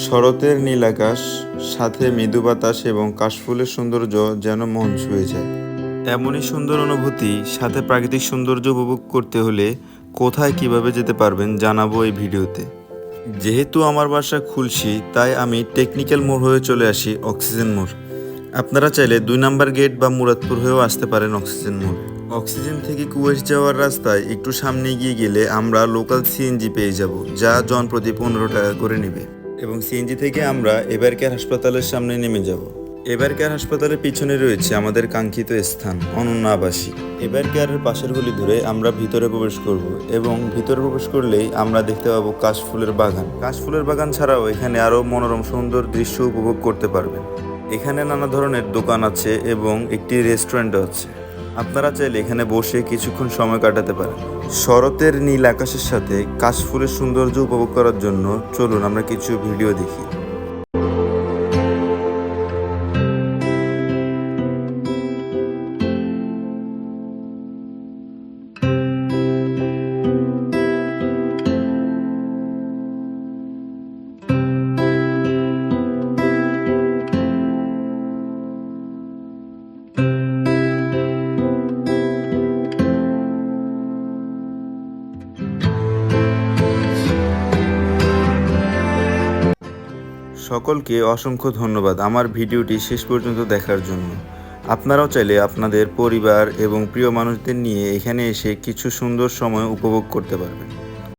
শরতের নীল আকাশ, সাথে মৃদু বাতাস এবং কাশফুলের সৌন্দর্য যেন মন ছুঁয়ে যায়। এমনই সুন্দর অনুভূতি সাথে প্রাকৃতিক সৌন্দর্য উপভোগ করতে হলে কোথায় কিভাবে যেতে পারবেন জানাবো এই ভিডিওতে। যেহেতু আমার বাসা খুলশী, তাই আমি টেকনিক্যাল মোড় হয়ে চলে আসি অক্সিজেন মোড়। আপনারা চাইলে 2 নম্বর গেট বা মুরাদপুর হয়েও আসতে পারেন অক্সিজেন মোড়। অক্সিজেন থেকে কুয়েস যাওয়ার রাস্তায় একটু সামনে এগিয়ে গেলে আমরা লোকাল সিএনজি পেয়ে যাব, যা জনপ্রতি 15 টাকা করে নেবে, এবং সিএনজি থেকে আমরা এভারকেয়ার হাসপাতালের সামনে নেমে যাব। এভারকেয়ার হাসপাতালের পিছনে রয়েছে আমাদের কাঙ্ক্ষিত স্থান অনন্য আবাসিক। এভারকেয়ারের পাশের গলি ধরে আমরা ভিতরে প্রবেশ করব, এবং ভিতরে প্রবেশ করলেই আমরা দেখতে পাবো কাশফুলের বাগান। কাশফুলের বাগান ছাড়াও এখানে আরও মনোরম সুন্দর দৃশ্য উপভোগ করতে পারবেন। এখানে নানা ধরনের দোকান আছে এবং একটি রেস্টুরেন্টও আছে। আপনারা চাইলে এখানে বসে কিছুক্ষণ সময় কাটাতে পারেন। শরতের নীল আকাশের সাথে কাশফুলের সৌন্দর্য উপভোগ করার জন্য চলুন আমরা কিছু ভিডিও দেখি। সকলকে অসংখ্য ধন্যবাদ আমার ভিডিওটি শেষ পর্যন্ত দেখার জন্য। আপনারাও চাইলে আপনাদের পরিবার এবং প্রিয় মানুষদের নিয়ে এখানে এসে কিছু সুন্দর সময় উপভোগ করতে পারবেন।